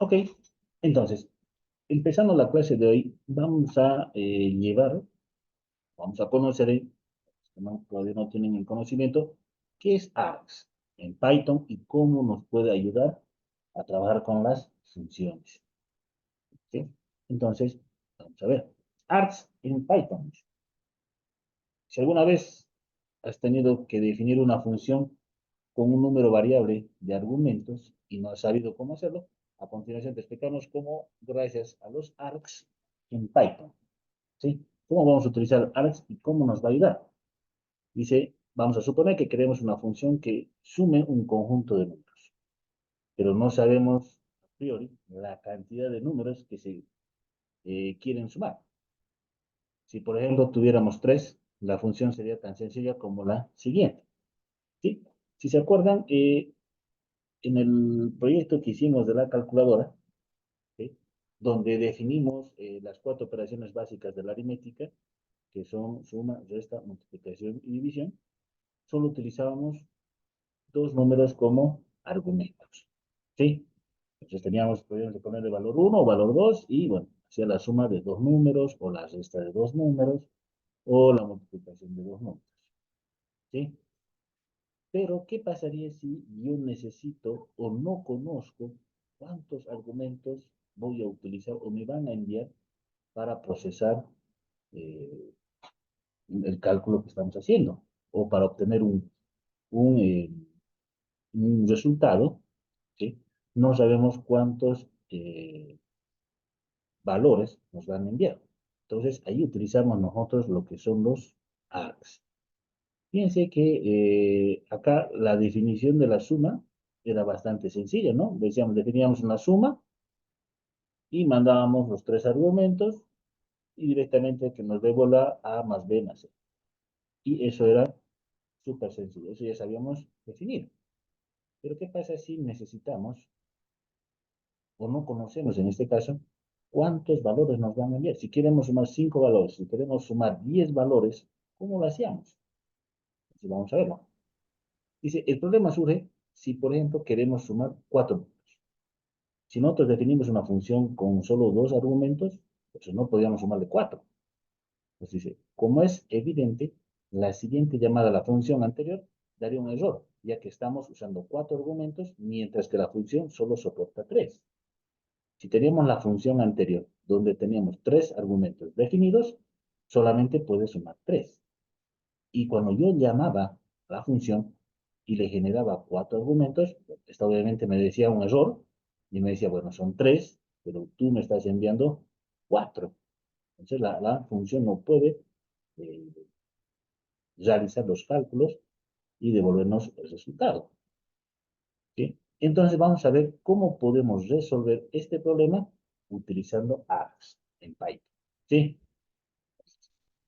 Ok, entonces, empezando la clase de hoy, vamos a vamos a conocer, los que todavía no tienen el conocimiento, qué es ARGS en Python y cómo nos puede ayudar a trabajar con las funciones. ¿Sí? Entonces, vamos a ver. ARGS en Python. Si alguna vez has tenido que definir una función con un número variable de argumentos y no has sabido cómo hacerlo, a continuación te explicamos cómo, gracias a los args en Python, ¿sí? ¿Cómo vamos a utilizar args y cómo nos va a ayudar? Dice, vamos a suponer que queremos una función que sume un conjunto de números, pero no sabemos a priori la cantidad de números que se quieren sumar. Si, por ejemplo, tuviéramos 3, la función sería tan sencilla como la siguiente, ¿sí? Si se acuerdan, en el proyecto que hicimos de la calculadora, ¿sí? Donde definimos las 4 operaciones básicas de la aritmética, que son suma, resta, multiplicación y división, solo utilizábamos 2 números como argumentos. ¿Sí? Entonces podíamos ponerle valor 1 o valor 2 y bueno, hacía la suma de 2 números o la resta de 2 números o la multiplicación de 2 números. ¿Sí? Pero, ¿qué pasaría si yo necesito o no conozco cuántos argumentos voy a utilizar o me van a enviar para procesar eh, el cálculo que estamos haciendo o para obtener un, eh, un resultado? ¿Sí? No sabemos cuántos valores nos van a enviar. Entonces, ahí utilizamos nosotros lo que son los args. Fíjense que acá la definición de la suma era bastante sencilla, ¿no? Definíamos una suma y mandábamos los 3 argumentos y directamente que nos devuelva A más B más C. Y eso era súper sencillo, eso ya sabíamos definir. Pero ¿qué pasa si necesitamos, o no conocemos en este caso, cuántos valores nos van a enviar? Si queremos sumar 5 valores, si queremos sumar 10 valores, ¿cómo lo hacíamos? Entonces vamos a verlo. Dice, el problema surge si, por ejemplo, queremos sumar 4 números. Si nosotros definimos una función con solo 2 argumentos, pues no podríamos sumarle 4. Pues dice, como es evidente, la siguiente llamada a la función anterior daría un error, ya que estamos usando 4 argumentos, mientras que la función solo soporta 3. Si teníamos la función anterior, donde teníamos 3 argumentos definidos, solamente puede sumar 3. Y cuando yo llamaba a la función y le generaba 4 argumentos, esta obviamente me decía un error y me decía, bueno, son 3, pero tú me estás enviando 4. Entonces la función no puede eh, realizar los cálculos y devolvernos el resultado. ¿Sí? Entonces vamos a ver cómo podemos resolver este problema utilizando args en Python. ¿Sí?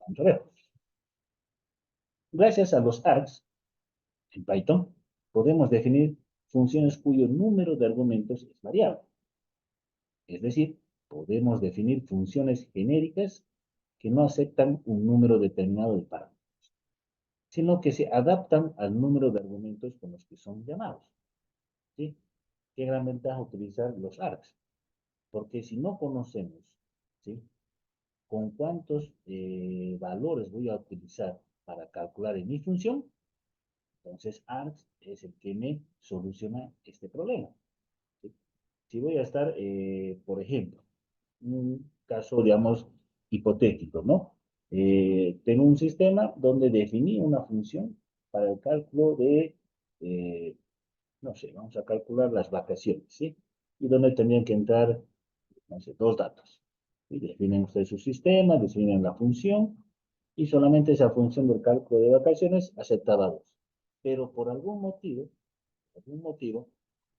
Vamos a ver. Gracias a los args en Python, podemos definir funciones cuyo número de argumentos es variable. Es decir, podemos definir funciones genéricas que no aceptan un número determinado de parámetros, sino que se adaptan al número de argumentos con los que son llamados. ¿Sí? Qué gran ventaja utilizar los args, porque si no conocemos, ¿sí?, con cuántos valores voy a utilizar para calcular en mi función, entonces args es el que me soluciona este problema. ¿Sí? Si voy a estar, por ejemplo, un caso, digamos, hipotético, ¿no? Tengo un sistema donde definí una función para el cálculo de, no sé, vamos a calcular las vacaciones, ¿sí? Y donde tendrían que entrar, no sé, 2 datos. Y definen ustedes su sistema, definen la función, y solamente esa función del cálculo de vacaciones aceptaba 2. Pero por algún motivo,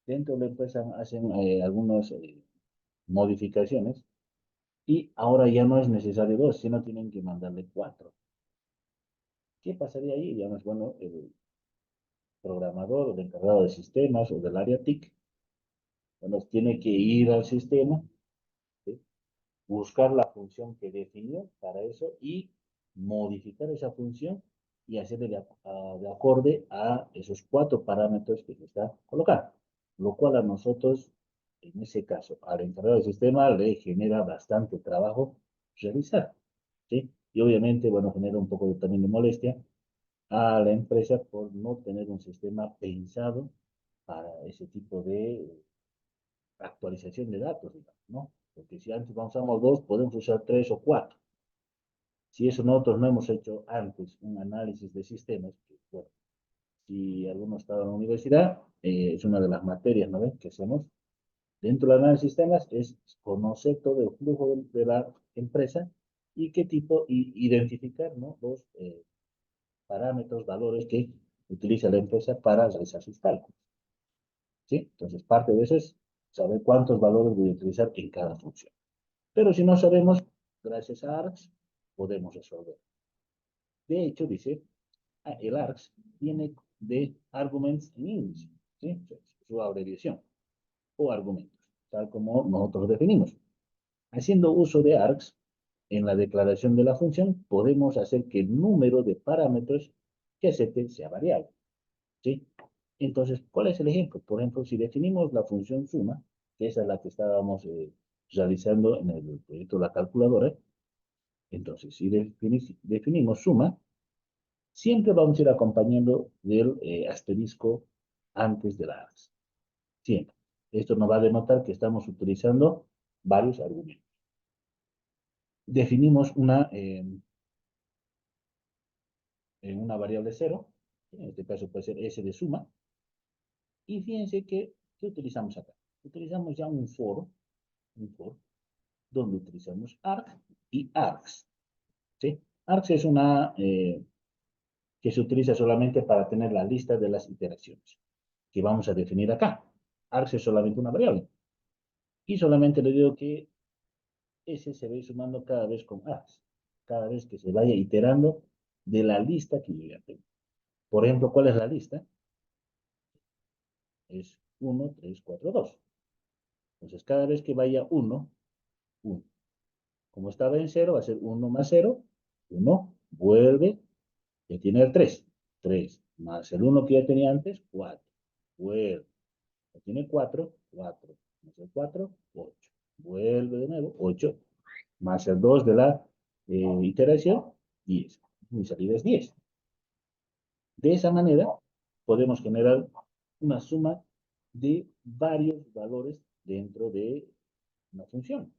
dentro de la empresa hacen algunas modificaciones y ahora ya no es necesario 2, sino tienen que mandarle 4. ¿Qué pasaría ahí? Ya no es bueno el programador o el encargado de sistemas o del área TIC, bueno, tiene que ir al sistema, ¿sí?, buscar la función que definió para eso y modificar esa función y hacerle de acorde a esos 4 parámetros que se está colocando, lo cual a nosotros en ese caso, al encargado del sistema le genera bastante trabajo realizar, ¿sí? Y obviamente, bueno, genera un poco también de molestia a la empresa por no tener un sistema pensado para ese tipo de actualización de datos, digamos, ¿no? Porque si antes usamos dos, podemos usar tres o cuatro. Si eso nosotros no hemos hecho antes un análisis de sistemas, que, bueno, si alguno está en la universidad, es una de las materias, ¿no ven? Que hacemos dentro del análisis de sistemas, es conocer todo el flujo de la empresa y qué tipo, y identificar, ¿no? Los parámetros, valores que utiliza la empresa para realizar sus cálculos, ¿sí? Entonces, parte de eso es saber cuántos valores voy a utilizar en cada función. Pero si no sabemos, gracias a ARCS, podemos resolver. De hecho, dice, el ARCS viene de Arguments in English, ¿sí? Su abreviación, o argumentos, tal como nosotros definimos. Haciendo uso de ARCS, en la declaración de la función, podemos hacer que el número de parámetros que acepte sea variable, ¿sí? Entonces, ¿cuál es el ejemplo? Por ejemplo, si definimos la función suma, que esa es la que estábamos realizando en el proyecto de la calculadora, entonces, si definimos suma, siempre vamos a ir acompañando del asterisco antes de la ARCS. Siempre. Esto nos va a denotar que estamos utilizando varios argumentos. Definimos una variable cero, en este caso puede ser s de suma, y fíjense que, ¿qué utilizamos acá? Utilizamos ya un for, donde utilizamos arg y args, ¿sí? Args es una que se utiliza solamente para tener la lista de las iteraciones que vamos a definir acá. Args es solamente una variable. Y solamente le digo que S se va a ir sumando cada vez con args, cada vez que se vaya iterando de la lista que yo ya tengo. Por ejemplo, ¿cuál es la lista? Es 1, 3, 4, 2. Entonces, cada vez que vaya 1, 1. Como estaba en 0, va a ser 1 más 0, 1, vuelve, ya tiene el 3. 3 más el 1 que ya tenía antes, 4. Vuelve, ya tiene 4, 4 más el 4, 8. Vuelve de nuevo, 8 más el 2 de la iteración, 10. Mi salida es 10. De esa manera, podemos generar una suma de varios valores dentro de una función.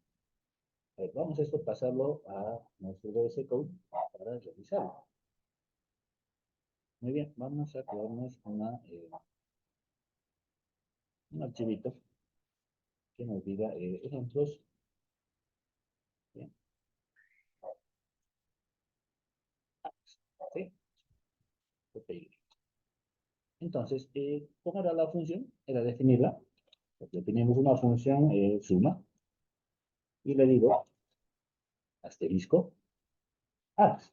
A ver, vamos a esto pasarlo a nuestro VS Code para realizarlo. Muy bien, vamos a crearnos un archivito que nos diga ejemplos. Bien. ¿Sí? Okay. Entonces, ¿cómo era la función? Era definirla. Porque tenemos una función suma y le digo asterisco args.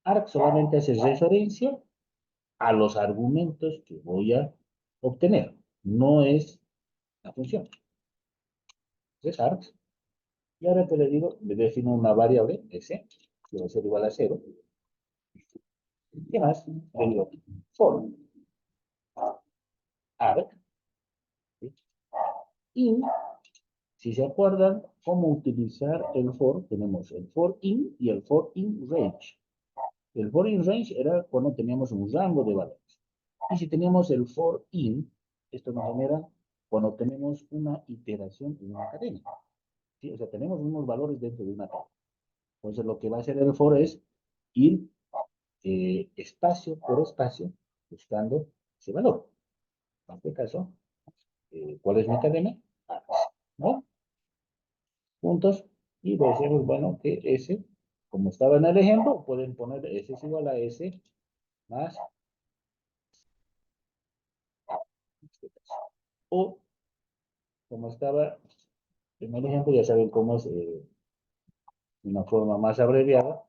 Args solamente hace referencia a los argumentos que voy a obtener. No es la función. Es args. Y ahora que le digo, le defino una variable, s, que va a ser igual a 0. ¿Qué más? Le digo for arg. ¿Sí? Y si se acuerdan cómo utilizar el for, tenemos el for in y el for in range. El for in range era cuando teníamos un rango de valores. Y si teníamos el for in, esto nos genera cuando tenemos una iteración en una cadena. ¿Sí? O sea, tenemos unos valores dentro de una cadena. Entonces, lo que va a hacer el for es ir espacio por espacio buscando ese valor. En este caso, ¿cuál es mi cadena? A, ¿no? Puntos. Y decimos, bueno, que S, como estaba en el ejemplo, pueden poner S es igual a S más este caso. O, como estaba en el ejemplo, ya saben cómo es una forma más abreviada.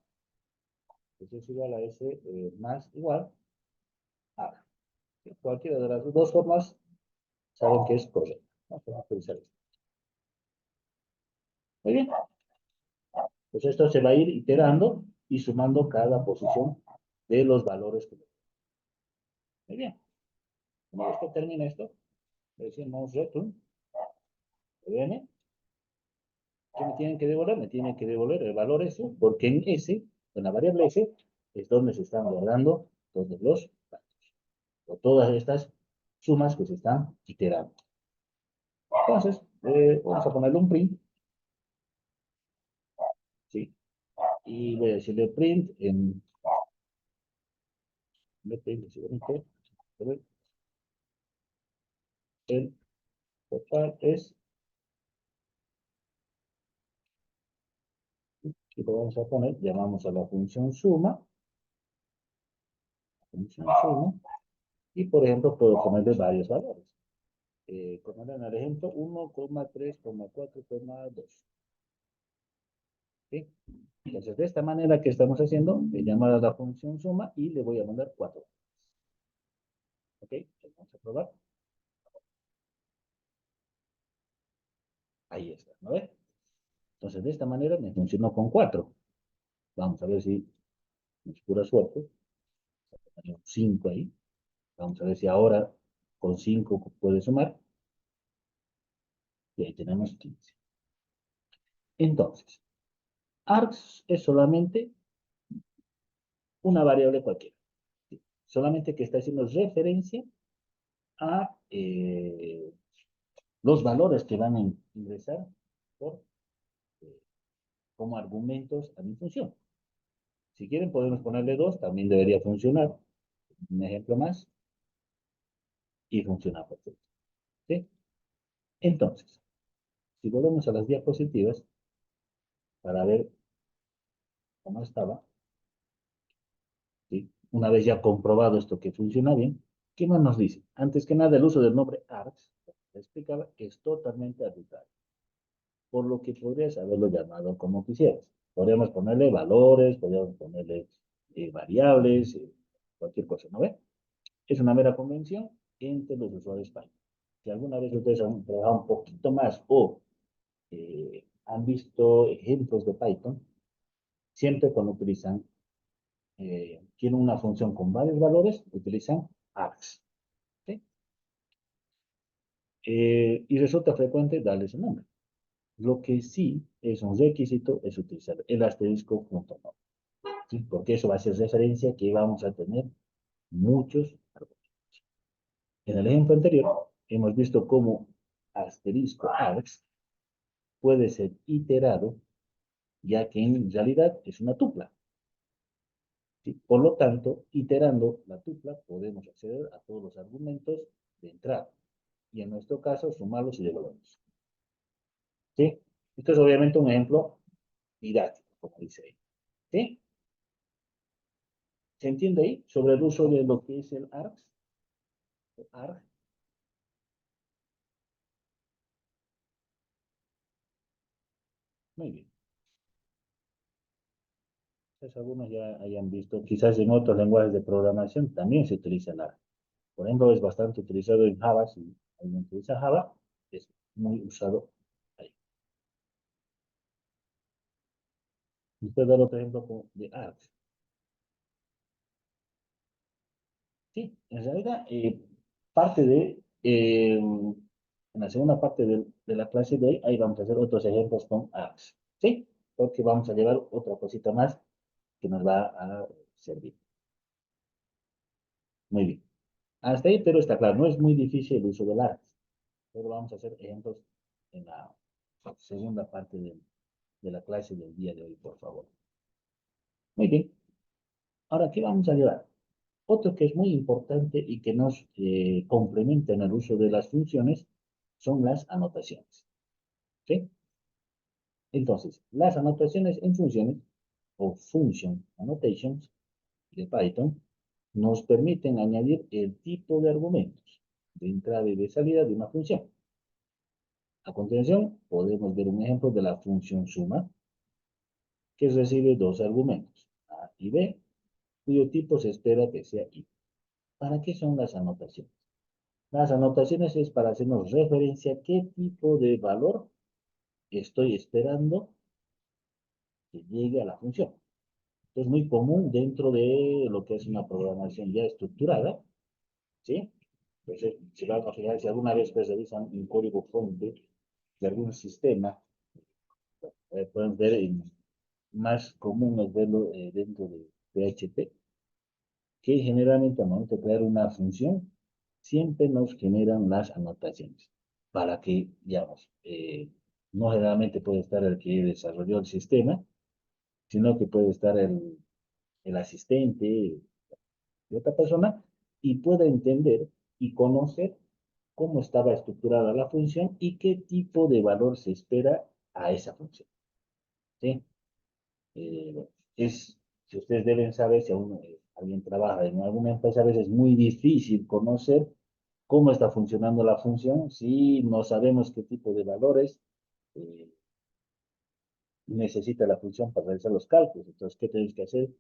S es igual a S más igual a. Cualquiera de las dos formas saben que es correcto. Vamos a utilizar esto. Muy bien. Pues esto se va a ir iterando y sumando cada posición de los valores que. Muy bien. Una vez que termine esto, le decimos return ¿Ven? ¿Qué me tienen que devolver? Me tienen que devolver el valor S, porque en S, en la variable S, es donde se están guardando todos los datos, o todas estas sumas que se están iterando. Entonces, vamos a ponerle un print, ¿sí? Y voy a decirle print en el total es, y lo vamos a poner, llamamos a la función suma, y por ejemplo puedo ponerle varios valores. Ponerle en el ejemplo 1,3,4,2. ¿Sí? Entonces, de esta manera que estamos haciendo, le llamar a la función suma y le voy a mandar 4. ¿Ok? Vamos a probar. Ahí está, ¿no ve? Entonces, de esta manera me funcionó con 4. Vamos a ver si es pura suerte. Hay un 5 ahí. Vamos a ver si ahora con 5 puede sumar. Y ahí tenemos 15. Entonces, args es solamente una variable cualquiera. ¿Sí? Solamente que está haciendo referencia a los valores que van a ingresar por, eh, como argumentos a mi función. Si quieren podemos ponerle 2, también debería funcionar. Un ejemplo más. Y funciona perfecto. ¿Sí? Entonces, si volvemos a las diapositivas para ver cómo estaba, ¿sí? Una vez ya comprobado esto que funciona bien, ¿qué más nos dice? Antes que nada, el uso del nombre args, le explicaba, es totalmente arbitrario, por lo que podrías haberlo llamado como quisieras. Podríamos ponerle valores, podríamos ponerle variables, cualquier cosa, ¿no ve? Es una mera convención entre los usuarios Python. Si alguna vez ustedes han trabajado un poquito más o han visto ejemplos de Python, siempre cuando utilizan, tienen una función con varios valores, utilizan args. ¿Sí? Y resulta frecuente darle ese nombre. Lo que sí es un requisito es utilizar el asterisco junto a nombre, ¿sí? Porque eso va a hacer referencia que vamos a tener muchos argumentos. En el ejemplo anterior hemos visto cómo asterisco args puede ser iterado, ya que en realidad es una tupla. ¿Sí? Por lo tanto, iterando la tupla, podemos acceder a todos los argumentos de entrada. Y en nuestro caso, sumarlos y devolverlos. ¿Sí? Esto es obviamente un ejemplo didáctico, como dice ahí. ¿Sí? ¿Se entiende ahí? Sobre el uso de lo que es el args. El arg. Muy bien. Quizás algunos ya hayan visto, quizás en otros lenguajes de programación también se utiliza el arg. Por ejemplo, es bastante utilizado en Java. Si alguien utiliza Java, es muy usado ahí. Usted da otro ejemplo de args. Sí, en realidad, parte en la segunda parte de la clase de hoy, ahí vamos a hacer otros ejemplos con apps, ¿sí? Porque vamos a llevar otra cosita más que nos va a servir. Muy bien. Hasta ahí, pero está claro, no es muy difícil el uso del apps, pero vamos a hacer ejemplos en la segunda parte de la clase del día de hoy, por favor. Muy bien. Ahora, ¿qué vamos a llevar? Otro que es muy importante y que nos complementa en el uso de las funciones son las anotaciones. ¿Sí? Entonces, las anotaciones en funciones o function annotations de Python nos permiten añadir el tipo de argumentos de entrada y de salida de una función. A continuación, podemos ver un ejemplo de la función suma, que recibe dos argumentos, A y B, cuyo tipo se espera que sea I. ¿Para qué son las anotaciones? Las anotaciones es para hacernos referencia a qué tipo de valor estoy esperando que llegue a la función. Es muy común dentro de lo que es una programación ya estructurada, ¿sí? Entonces, si van a fijar, si alguna vez pues revisan un código fuente de algún sistema, pueden ver, más común es verlo dentro de PHP, que generalmente al momento de crear una función, siempre nos generan las anotaciones, para que, digamos, no generalmente puede estar el que desarrolló el sistema, sino que puede estar el asistente de otra persona y pueda entender y conocer cómo estaba estructurada la función y qué tipo de valor se espera a esa función. ¿Sí? Bueno, si ustedes deben saber, si aún, alguien trabaja en alguna empresa, a veces es muy difícil conocer cómo está funcionando la función si no sabemos qué tipo de valores eh, necesita la función para realizar los cálculos. Entonces, ¿qué tenemos que hacer?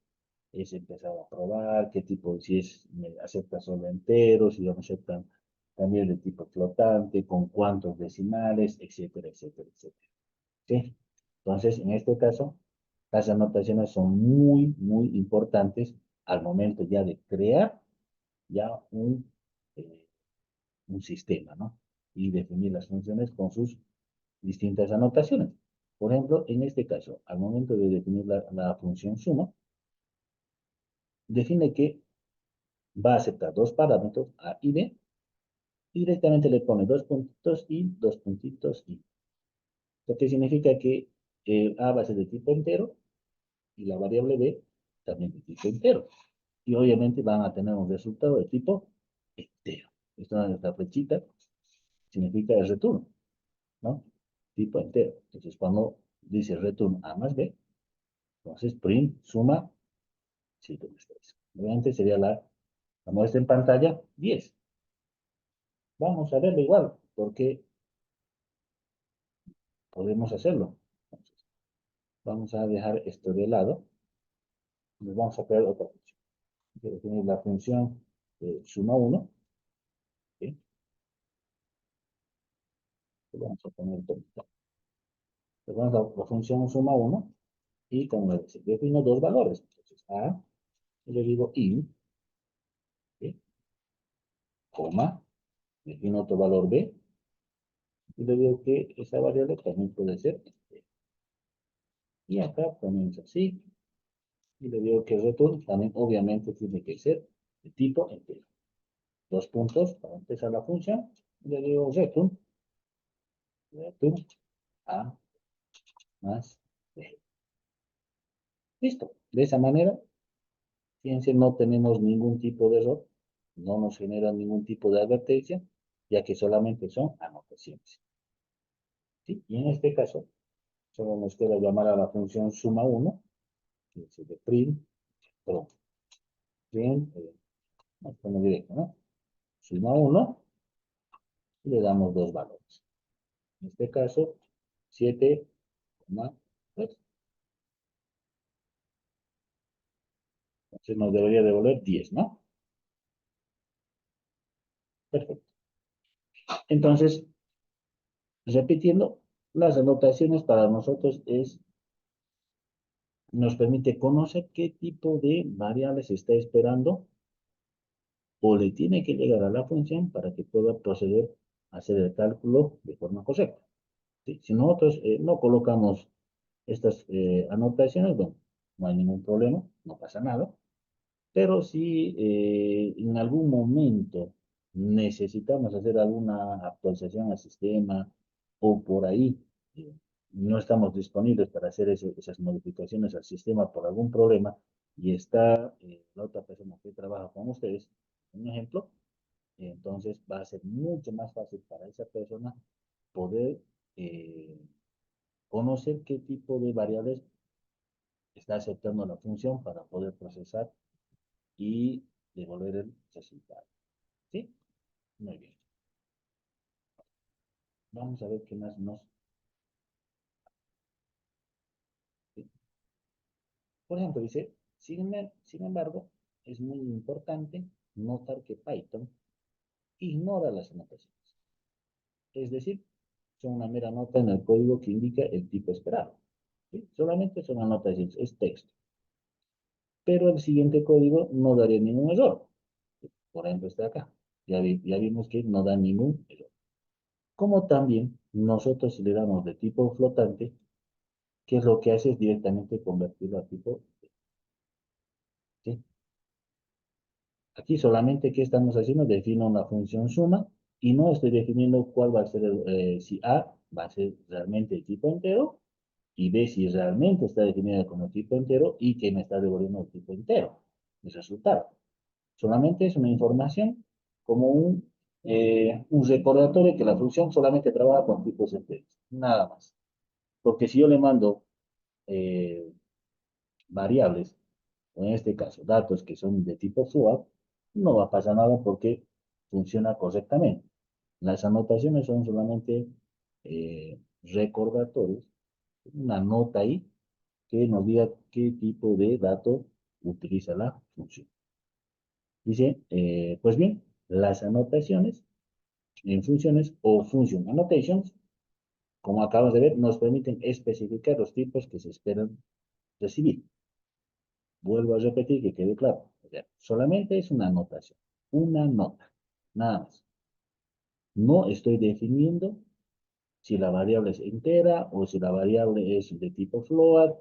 Es empezar a probar qué tipo, si es, acepta solo enteros, si no aceptan también de tipo flotante, con cuántos decimales, etcétera, etcétera, etcétera. ¿Sí? Entonces, en este caso, las anotaciones son muy, muy importantes al momento ya de crear ya eh, un sistema, ¿no? Y definir las funciones con sus distintas anotaciones. Por ejemplo, en este caso, al momento de definir la función suma, define que va a aceptar dos parámetros, A y B, y directamente le pone dos puntitos y dos puntitos y. Lo que significa que A va a ser de tipo entero y la variable B también de tipo entero. Y obviamente van a tener un resultado de tipo entero. Esta flechita significa el return, ¿no? Tipo entero. Entonces, cuando dice return A más B, entonces print suma 7 más 3. Obviamente sería la muestra en pantalla 10. Vamos a verlo igual, porque podemos hacerlo. Entonces, vamos a dejar esto de lado. Nos vamos a crear otra función. Definir la función suma 1. ¿Sí? Vamos a poner todo. Vamos a la función suma 1 y como defino dos valores. Entonces, A, y le digo int, ¿sí? Coma, defino otro valor B, y le digo que esa variable también puede ser entero. Y acá comienza así, y le digo que el return también obviamente tiene que ser de tipo entero. Dos puntos para empezar la función, y le digo return A más B. Listo. De esa manera, fíjense, no tenemos ningún tipo de error, no nos genera ningún tipo de advertencia, ya que solamente son anotaciones. ¿Sí? Y en este caso, solo nos queda llamar a la función suma 1, que es de print, perdón, print, no, directo, ¿no? Suma 1 y le damos dos valores. En este caso, 7,3. Entonces nos debería devolver 10, ¿no? Perfecto. Entonces, repitiendo, las anotaciones para nosotros nos permite conocer qué tipo de variables está esperando o le tiene que llegar a la función para que pueda proceder a hacer el cálculo de forma correcta. ¿Sí? Si nosotros no colocamos estas anotaciones, bueno, no hay ningún problema, no pasa nada. Pero si en algún momento necesitamos hacer alguna actualización al sistema o por ahí eh, no estamos disponibles para hacer esas modificaciones al sistema por algún problema y está la otra persona que trabaja con ustedes, un ejemplo, entonces va a ser mucho más fácil para esa persona poder eh, conocer qué tipo de variables está aceptando la función para poder procesar y devolver el resultado. ¿Sí? Muy bien. Vamos a ver qué más nos... ¿Sí? Por ejemplo, dice, sin embargo, es muy importante notar que Python ignora las anotaciones. Es decir, son una mera nota en el código que indica el tipo esperado. ¿Sí? Solamente son anotaciones, es texto. Pero el siguiente código no daría ningún error. Por ejemplo, está acá. Ya vimos que no da ningún error. como también nosotros si le damos de tipo flotante, ¿qué es lo que hace? Es directamente convertirlo a tipo, ¿sí? Aquí solamente, ¿qué estamos haciendo? Defino una función suma y no estoy definiendo cuál va a ser, si A va a ser realmente de tipo entero y B si realmente está definida como tipo entero y que me está devolviendo el tipo entero, el resultado. Solamente es una información como un recordatorio que la función solamente trabaja con tipos enteros, nada más. Porque si yo le mando eh, variables, o en este caso datos que son de tipo float, no va a pasar nada porque funciona correctamente. Las anotaciones son solamente recordatorios, una nota ahí que nos diga qué tipo de dato utiliza la función. Dice, pues bien, las anotaciones en funciones o function annotations, como acabas de ver, nos permiten especificar los tipos que se esperan recibir. Vuelvo a repetir que quede claro. O sea, solamente es una anotación, una nota, nada más. No estoy definiendo si la variable es entera o si la variable es de tipo float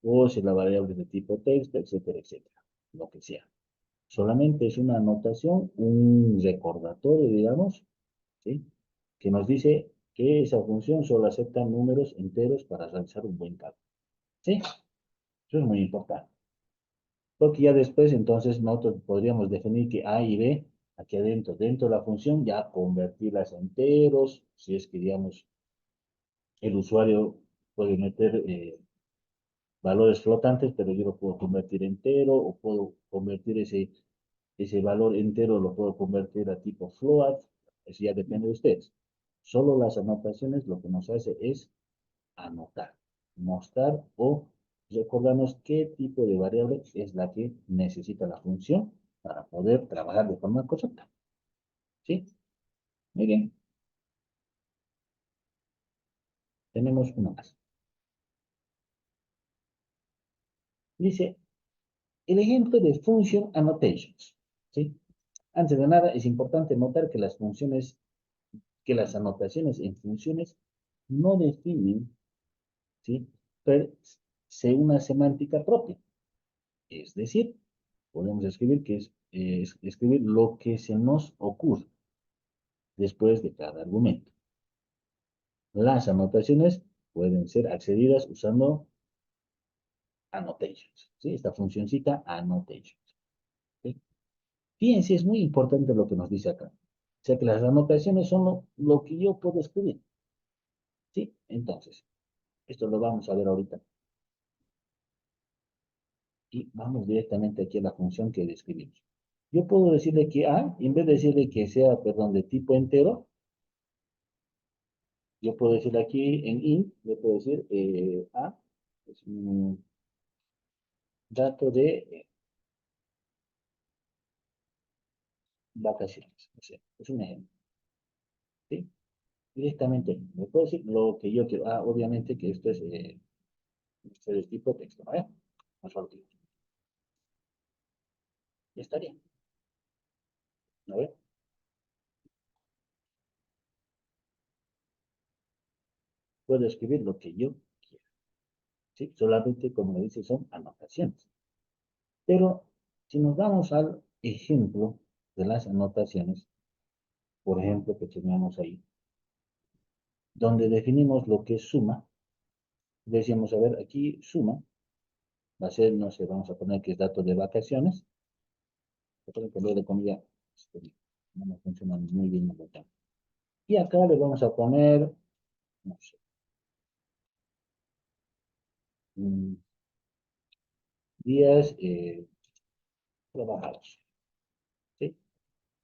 o si la variable es de tipo texto, etcétera, etcétera. Lo que sea. Solamente es una anotación, un recordatorio, digamos, ¿sí? Que nos dice que esa función solo acepta números enteros para realizar un buen cálculo. ¿Sí? Eso es muy importante. Porque ya después, entonces, nosotros podríamos definir que A y B, aquí adentro, dentro de la función, ya convertirlas a enteros, si es que, digamos, el usuario puede meter valores flotantes, pero yo lo puedo convertir entero, o puedo convertir ese valor entero, lo puedo convertir a tipo float, eso ya depende de ustedes. Solo las anotaciones lo que nos hace es anotar, mostrar o recordarnos qué tipo de variable es la que necesita la función para poder trabajar de forma correcta. ¿Sí? Muy bien. Tenemos uno más. Dice, el ejemplo de function annotations. ¿Sí? Antes de nada, es importante notar que las funciones, que las anotaciones en funciones no definen, ¿sí? Per se una semántica propia. Es decir, podemos escribir que es escribir lo que se nos ocurre después de cada argumento. Las anotaciones pueden ser accedidas usando annotations, ¿sí? Esta funcioncita annotations, ¿sí? Fíjense, es muy importante lo que nos dice acá. O sea que las anotaciones son lo que yo puedo escribir, ¿sí? Entonces, esto lo vamos a ver ahorita. Y vamos directamente aquí a la función que describimos. Yo puedo decirle que A, en vez de decirle que sea, perdón, de tipo entero, yo puedo decirle aquí en int, le puedo decir A, es un dato de vacaciones. O sea, es un ejemplo, ¿sí? Directamente, le puedo decir lo que yo quiero. Ah, obviamente que esto es tipo texto, ¿no? Más fácil. Ya estaría, ¿no ve? Puedo escribir lo que yo quiera, ¿sí? Solamente, como le dice, son anotaciones. Pero, si nos vamos al ejemplo de las anotaciones, por ejemplo, que teníamos ahí, donde definimos lo que es suma, decíamos, a ver, aquí suma, va a ser, no sé, vamos a poner que es dato de vacaciones, recuerden que lo de comida no me funciona muy bien el botón. Y acá le vamos a poner, no sé, días trabajados, ¿sí?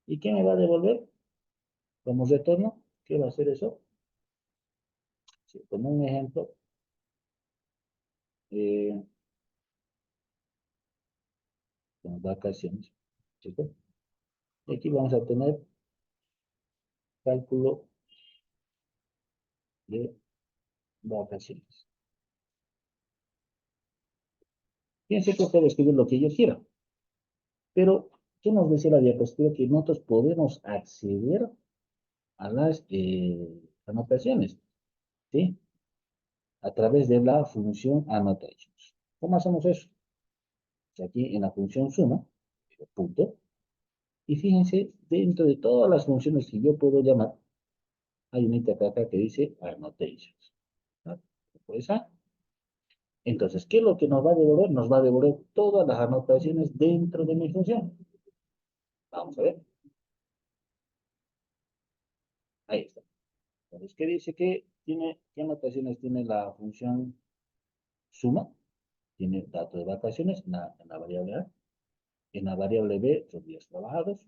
¿Y qué me va a devolver como retorno? ¿Qué va a hacer eso? Sí, como un ejemplo, eh, con vacaciones, ¿cierto? Y aquí vamos a tener cálculo de vacaciones. Fíjense que puedo escribir lo que yo quiera, pero ¿qué nos decía la diapositiva? Que nosotros podemos acceder a anotaciones, ¿sí? A través de la función annotations. ¿Cómo hacemos eso? Aquí en la función suma, punto, y fíjense, dentro de todas las funciones que yo puedo llamar, hay una acá que dice annotations. ¿No? Pues, entonces, ¿qué es lo que nos va a devolver? Nos va a devolver todas las anotaciones dentro de mi función. Vamos a ver. Ahí está. Entonces, ¿qué dice que tiene? ¿Qué anotaciones tiene la función suma? Tiene dato de vacaciones en la variable A. En la variable B son días trabajados.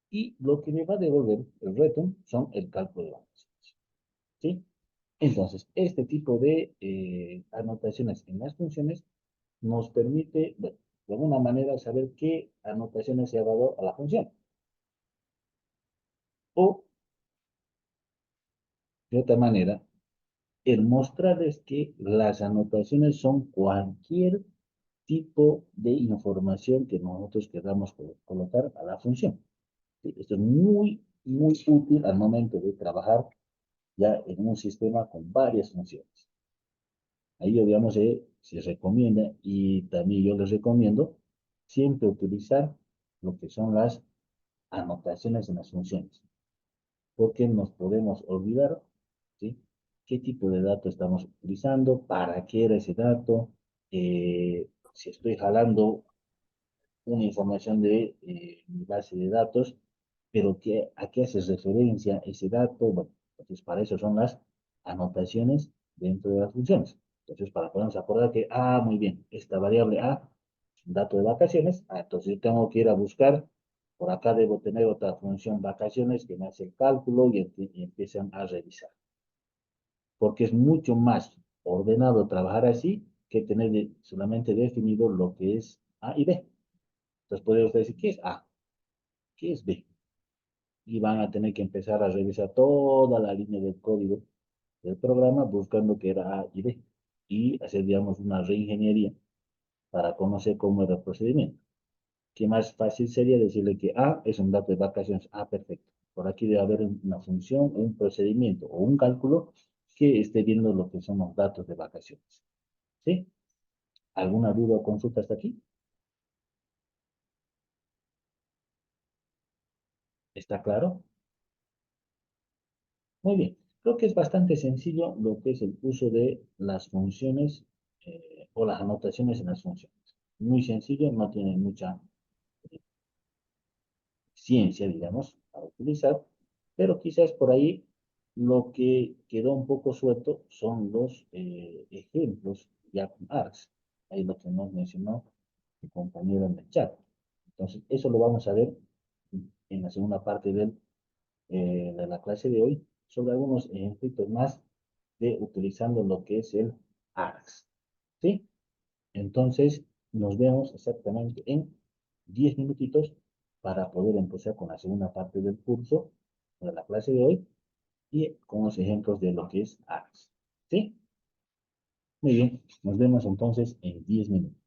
Y lo que me va a devolver el return son el cálculo de vacaciones. ¿Sí? Entonces, este tipo de anotaciones en las funciones nos permite, bueno, de alguna manera, saber qué anotaciones se ha dado a la función. O, de otra manera, el mostrarles que las anotaciones son cualquier tipo de información que nosotros queramos colocar a la función. ¿Sí? Esto es muy, muy útil al momento de trabajar ya en un sistema con varias funciones. Ahí, digamos, se recomienda y también yo les recomiendo siempre utilizar lo que son las anotaciones en las funciones, porque nos podemos olvidar, ¿sí? ¿Qué tipo de dato estamos utilizando? ¿Para qué era ese dato? Si estoy jalando una información de mi base de datos, pero ¿a qué hace referencia ese dato? Bueno, entonces para eso son las anotaciones dentro de las funciones. Entonces, para podernos acordar que, muy bien, esta variable A, dato de vacaciones, entonces yo tengo que ir a buscar, por acá debo tener otra función vacaciones que me hace el cálculo y empiezan a revisar. Porque es mucho más ordenado trabajar así que tener solamente definido lo que es A y B. Entonces, podría usted decir, ¿qué es A? ¿Qué es B? Y van a tener que empezar a revisar toda la línea del código del programa buscando que era A y B. Y hacer, digamos, una reingeniería para conocer cómo era el procedimiento. ¿Qué más fácil sería decirle que A es un dato de vacaciones? Perfecto. Por aquí debe haber una función, un procedimiento o un cálculo que esté viendo lo que son los datos de vacaciones. ¿Sí? ¿Alguna duda o consulta hasta aquí? ¿Está claro? Muy bien. Creo que es bastante sencillo lo que es el uso de las funciones o las anotaciones en las funciones. Muy sencillo, no tiene mucha ciencia, digamos, para utilizar, pero quizás por ahí lo que quedó un poco suelto son los ejemplos ya con ARCS. Ahí lo que nos mencionó mi compañero en el chat. Entonces, eso lo vamos a ver en la segunda parte de la clase de hoy, sobre algunos ejemplos más de utilizando lo que es el ARCS. ¿Sí? Entonces, nos vemos exactamente en 10 minutitos para poder empezar con la segunda parte del curso, de la clase de hoy, y con los ejemplos de lo que es ARCS. ¿Sí? Muy bien, nos vemos entonces en 10 minutos.